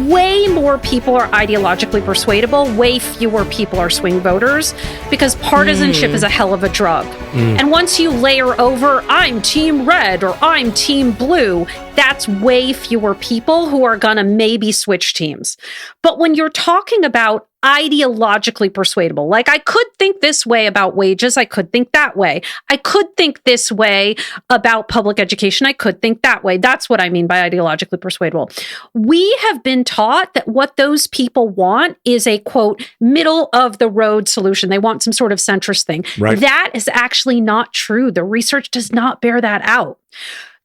way more people are ideologically persuadable, way fewer people are swing voters, because partisanship is a hell of a drug. And once you layer over, I'm team red or I'm team blue, that's way fewer people who are gonna maybe switch teams. But when you're talking about ideologically persuadable, like I could think this way about wages, I could think that way. I could think this way about public education, I could think that way. That's what I mean by ideologically persuadable. We have been taught that what those people want is a, quote, middle of the road solution. They want some sort of centrist thing. Right. That is actually not true. The research does not bear that out.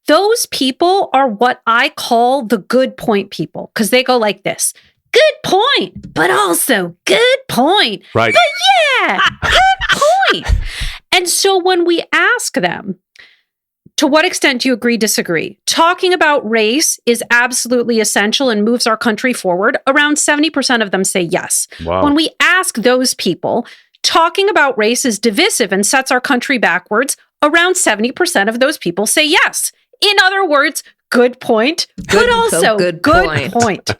Those people are what I call the good point people, because they go like this. Good point, but also good point. Right. But yeah, good point. And so when we ask them, to what extent do you agree, disagree? Talking about race is absolutely essential and moves our country forward. Around 70% of them say yes. Wow. When we ask those people, talking about race is divisive and sets our country backwards. Around 70% of those people say yes. In other words, good point, but also good point.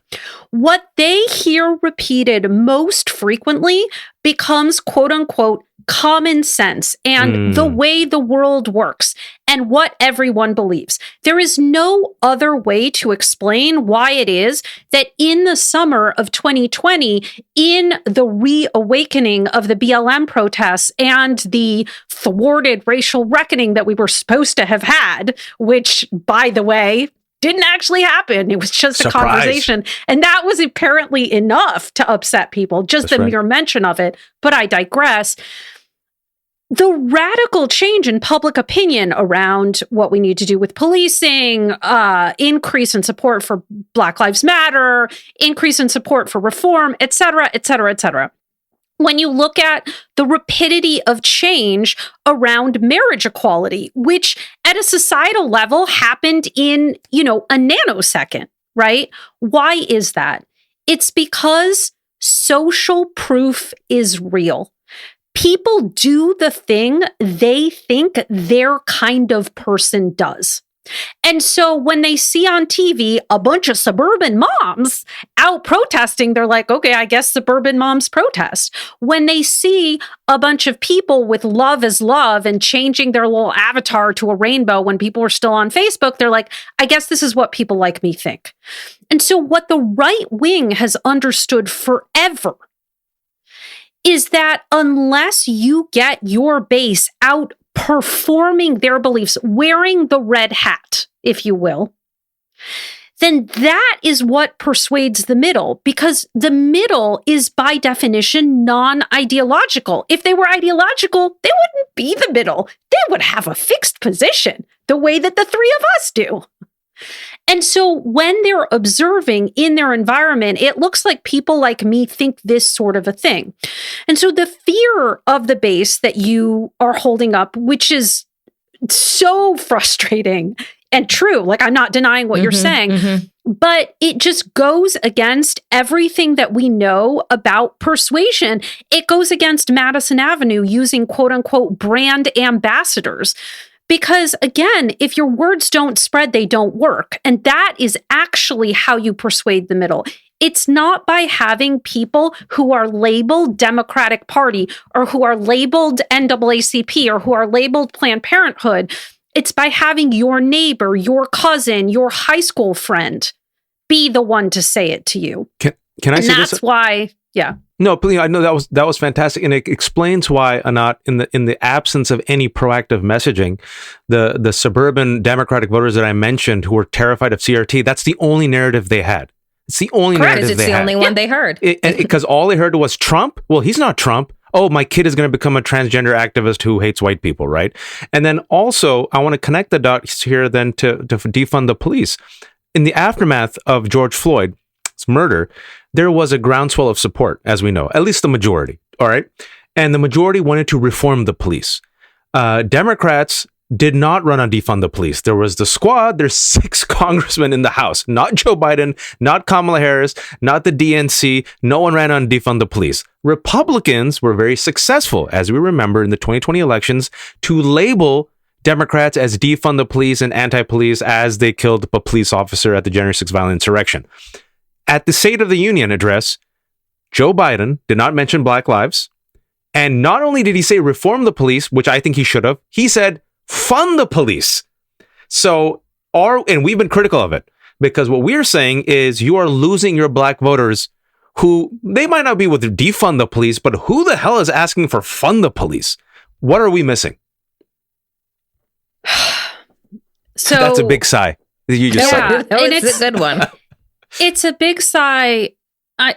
What they hear repeated most frequently becomes, quote unquote, common sense and the way the world works and what everyone believes. There is no other way to explain why it is that in the summer of 2020, in the reawakening of the BLM protests and the thwarted racial reckoning that we were supposed to have had, which, by the way, didn't actually happen. It was just a conversation. And that was apparently enough to upset people, just the mere mention of it. But I digress. The radical change in public opinion around what we need to do with policing, increase in support for Black Lives Matter, increase in support for reform, et cetera, et cetera, et cetera. When you look at the rapidity of change around marriage equality, which at a societal level happened in, a nanosecond, right? Why is that? It's because social proof is real. People do the thing they think their kind of person does. And so when they see on TV a bunch of suburban moms out protesting, they're like, okay, I guess suburban moms protest. When they see a bunch of people with love is love and changing their little avatar to a rainbow when people are still on Facebook, they're like, I guess this is what people like me think. And so what the right wing has understood forever is that unless you get your base out performing their beliefs, wearing the red hat, if you will, then that is what persuades the middle, because the middle is by definition non-ideological. If they were ideological, they wouldn't be the middle. They would have a fixed position the way that the three of us do. And so when they're observing in their environment, it looks like people like me think this sort of a thing. And so the fear of the base that you are holding up, which is so frustrating and true, like I'm not denying what you're saying, but it just goes against everything that we know about persuasion. It goes against Madison Avenue using quote unquote brand ambassadors. Because again, if your words don't spread, they don't work. And that is actually how you persuade the middle. It's not by having people who are labeled Democratic Party or who are labeled NAACP or who are labeled Planned Parenthood. It's by having your neighbor, your cousin, your high school friend be the one to say it to you. Can I say this? That's why, yeah. No, please. I know that was fantastic, and it explains why, Anat, in the absence of any proactive messaging, the suburban Democratic voters that I mentioned who were terrified of CRT, that's the only narrative they had. It's the only narrative they had. It's the only one they heard. Because all they heard was Trump. Well, he's not Trump. Oh, my kid is going to become a transgender activist who hates white people, right? And then also, I want to connect the dots here then to defund the police. In the aftermath of George Floyd's murder, there was a groundswell of support, as we know, at least the majority, all right? And the majority wanted to reform the police. Democrats did not run on defund the police. There was the squad. There's 6 congressmen in the House, not Joe Biden, not Kamala Harris, not the DNC. No one ran on defund the police. Republicans were very successful, as we remember in the 2020 elections, to label Democrats as defund the police and anti-police as they killed a police officer at the January 6th violent insurrection. At the State of the Union address, Joe Biden did not mention Black lives. And not only did he say reform the police, which I think he should have, he said fund the police. So, and we've been critical of it because what we're saying is you are losing your Black voters who they might not be with defund the police, but who the hell is asking for fund the police? What are we missing? So that's a big sigh. You just said. No, it's a good one. It's a big sigh.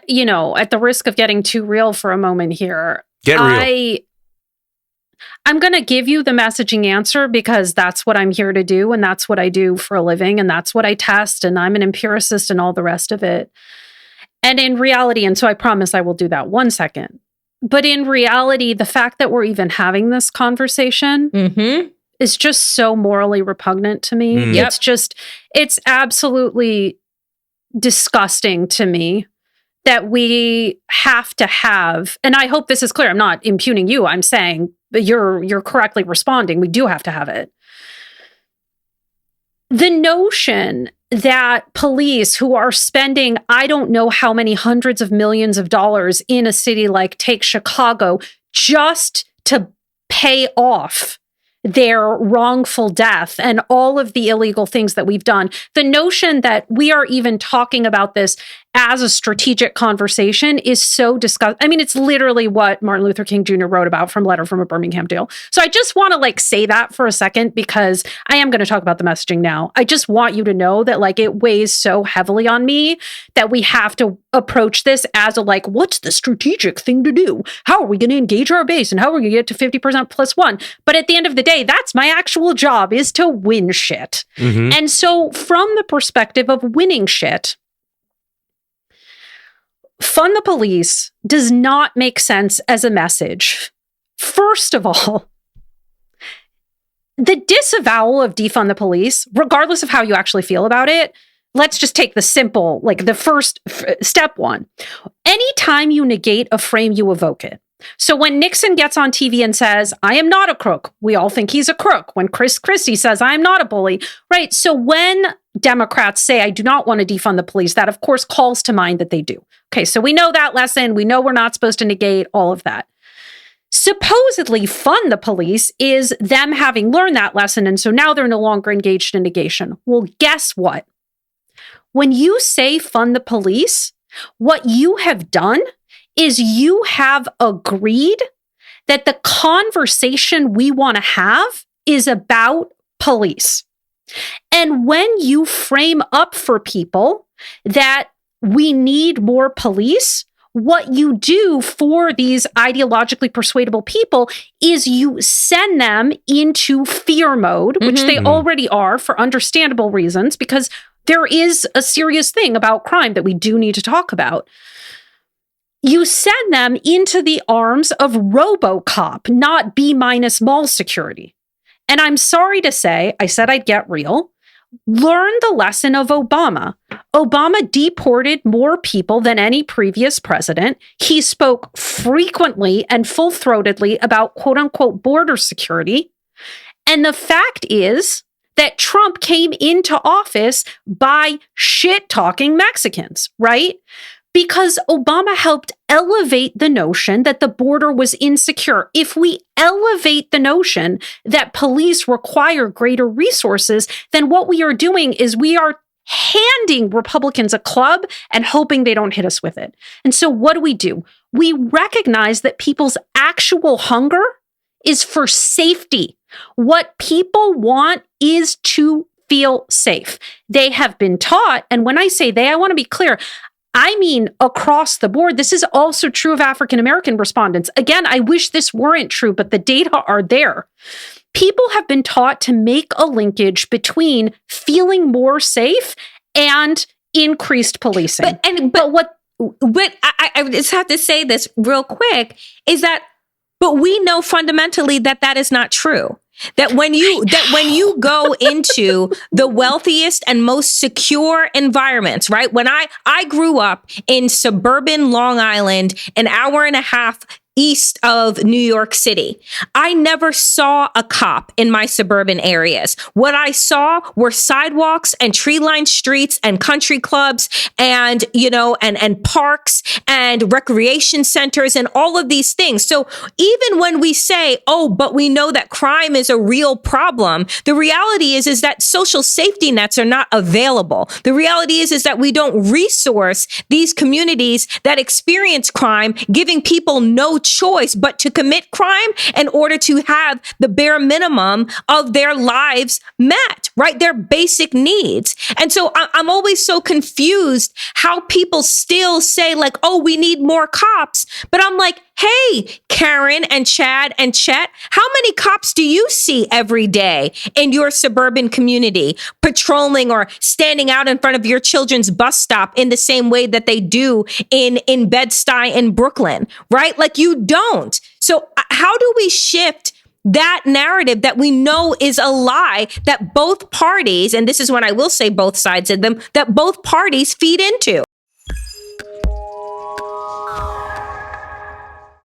You know, at the risk of getting too real for a moment here, get real. I'm going to give you the messaging answer because that's what I'm here to do, and that's what I do for a living, and that's what I test, and I'm an empiricist and all the rest of it. And in reality, and so I promise I will do that 1 second. But in reality, the fact that we're even having this conversation is just so morally repugnant to me. It's absolutely disgusting to me that we have to have, and I hope this is clear. I'm not impugning you. I'm saying that you're correctly responding. We do have to have it. The notion that police who are spending, I don't know how many hundreds of millions of dollars in a city like, take Chicago, just to pay off their wrongful death and all of the illegal things that we've done. The notion that we are even talking about this as a strategic conversation is so disgusting. I mean, it's literally what Martin Luther King Jr. wrote about from Letter from a Birmingham Jail. So I just want to say that for a second, because I am going to talk about the messaging now. I just want you to know that it weighs so heavily on me that we have to approach this as a what's the strategic thing to do? How are we going to engage our base? And how are we going to get to 50% plus one? But at the end of the day, that's my actual job, is to win shit. Mm-hmm. And so from the perspective of winning shit, fund the police does not make sense as a message. First of all, the disavowal of defund the police, regardless of how you actually feel about it, let's just take the simple, the first step one. Anytime you negate a frame, you evoke it. So when Nixon gets on TV and says, I am not a crook, we all think he's a crook. When Chris Christie says, I am not a bully, right? So when Democrats say, I do not want to defund the police, that of course calls to mind that they do. Okay, so we know that lesson. We know we're not supposed to negate all of that. Supposedly fund the police is them having learned that lesson, and so now they're no longer engaged in negation. Well, guess what? When you say fund the police, what you have done is you have agreed that the conversation we want to have is about police. And when you frame up for people that we need more police, what you do for these ideologically persuadable people is you send them into fear mode, which they already are for understandable reasons, because there is a serious thing about crime that we do need to talk about. You send them into the arms of RoboCop, not B- mall security. And I'm sorry to say, I said I'd get real. Learn the lesson of Obama. Obama deported more people than any previous president. He spoke frequently and full-throatedly about quote unquote border security. And the fact is that Trump came into office by shit-talking Mexicans, right? Because Obama helped elevate the notion that the border was insecure. If we elevate the notion that police require greater resources, then what we are doing is we are handing Republicans a club and hoping they don't hit us with it. And so what do? We recognize that people's actual hunger is for safety. What people want is to feel safe. They have been taught, and when I say they, I want to be clear, I mean, across the board. This is also true of African-American respondents. Again, I wish this weren't true, but the data are there. People have been taught to make a linkage between feeling more safe and increased policing. But I just have to say this real quick, is that, but we know fundamentally that is not true. That when you go into the wealthiest and most secure environments, right? When I grew up in suburban Long Island, an hour and a half east of New York City. I never saw a cop in my suburban areas. What I saw were sidewalks and tree-lined streets and country clubs and, and parks and recreation centers and all of these things. So even when we say, oh, but we know that crime is a real problem, the reality is that social safety nets are not available. The reality is that we don't resource these communities that experience crime, giving people no choice but to commit crime in order to have the bare minimum of their lives met, right? Their basic needs. And so I'm always so confused how people still say like, oh, we need more cops. But I'm like, hey, Karen and Chad and Chet, how many cops do you see every day in your suburban community patrolling or standing out in front of your children's bus stop in the same way that they do in Bed-Stuy in Brooklyn, right? Like you don't. So how do we shift that narrative that we know is a lie that both parties, and this is when I will say both sides of them, that both parties feed into?